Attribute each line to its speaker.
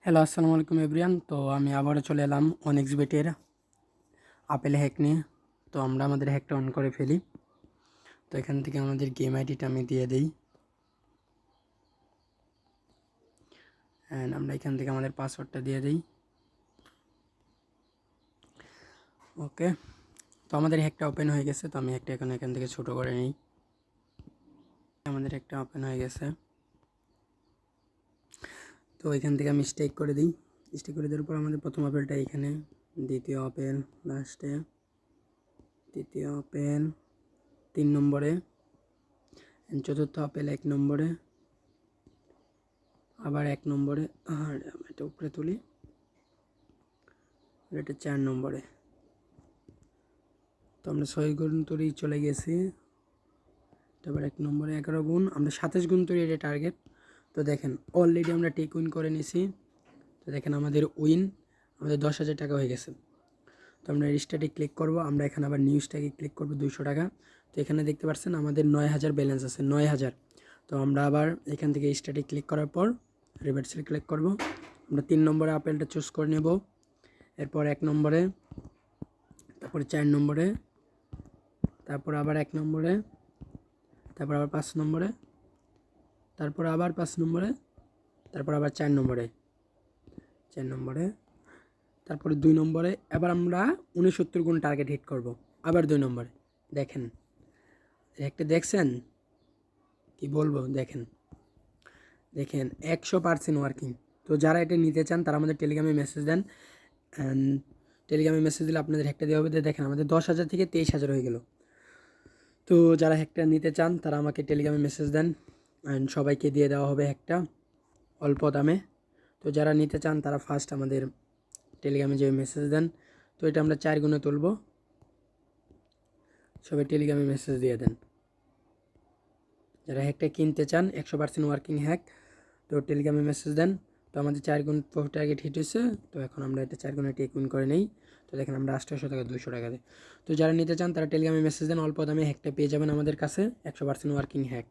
Speaker 1: Hello, আসসালামু আলাইকুম everyone. তো আমি আবারও চলে এলাম অনেক্সবেটের আপেল হ্যাক নিয়ে। তো আমরা আমাদের হ্যাকটা অন করে ফেলি। তো এখান থেকে আমাদের গেম আইডিটা আমি দিয়ে দিই, অ্যান্ড আমরা এখান থেকে আমাদের পাসওয়ার্ডটা দিয়ে দিই। ওকে, তো আমাদের হ্যাকটা ওপেন হয়ে গেছে। তো আমি হ্যাকটা এখান থেকে ছোটো করে নিই। আমাদের হ্যাকটা ওপেন হয়ে গেছে। তো এখান থেকে আমি স্টেক করে দিই। স্টেক করে দেওয়ার পর আমাদের প্রথম আপেলটা এখানে, দ্বিতীয় আপেল লাস্টে, তৃতীয় আপেল 3 নম্বরে, চতুর্থ আপেল 1 নম্বরে, আবার 1 নম্বরে, আর এটা উপরে তুলি, এটা 4 নম্বরে। তো আমরা 6 গুণ তৈরি চলে গেছি। তারপর 1 নম্বরে 11 গুণ, আমরা 27 গুণ তৈরি, এটা টার্গেট। তো দেখেন অলরেডি আমরা টেক উইন করে নিছি। তো দেখেন আমাদের উইন, আমাদের 10,000 টাকা হয়ে গেছে। তো আমরা রিস্টার্টে ক্লিক করব। আমরা এখানে আবার নিউজটাকে ক্লিক করব 200 টাকা। তো এখানে দেখতে পাচ্ছেন আমাদের 9,000 ব্যালেন্স আছে, 9,000। তো আমরা আবার এখান থেকে স্টার্টে ক্লিক করার পর রিভার্সে ক্লিক করব। আমরা 3 নম্বরে আপেলটা চুজ করে নেব। এরপর 1 নম্বরে, তারপরে 4 নম্বরে, তারপর আবার 1 নম্বরে, তারপর আবার 5 নম্বরে, তারপর আবার 5 নম্বরে, তারপর আবার 4 নম্বরে, 4 নম্বরে, তারপরে 2 নম্বরে। এবার আমরা 69 গুণ টার্গেট হিট করব। আবার 2 নম্বরে। দেখেন একটা দেখছেন, কি বলবো, দেখেন দেখেন 100% ওয়ার্কিং। তো যারা এটা নিতে চান তারা আমাদের টেলিগ্রামে মেসেজ দেন, অ্যান্ড টেলিগ্রামে মেসেজ দিলে আপনাদের হ্যাকটা দেওয়া হবে। দেখেন আমাদের 10,000 থেকে 23,000 হয়ে গেল। তো যারা হ্যাকটা নিতে চান তারা আমাকে টেলিগ্রামে মেসেজ দেন, অ্যান্ড সবাইকে দিয়ে দেওয়া হবে হ্যাকটা অল্প দামে। তো যারা নিতে চান তারা ফার্স্ট আমাদের টেলিগ্রামে যে মেসেজ দেন। তো এটা আমরা 4 গুণে তুলব। সবাই টেলিগ্রামে মেসেজ দিয়ে দেন যারা হ্যাকটা কিনতে চান, 100% ওয়ার্কিং হ্যাক। তো টেলিগ্রামে মেসেজ দেন। তো আমাদের 4 গুণ টার্গেট হিট হয়েছে। তো এখন আমরা এটা 4 গুণে টেক উইন করে নেই। তো দেখেন আমরা 800 টাকা 200 টাকা দিই। তো যারা নিতে চান তারা টেলিগ্রামে মেসেজ দেন, অল্প দামে হ্যাকটা পেয়ে যাবেন আমাদের কাছে, 100% ওয়ার্কিং হ্যাক।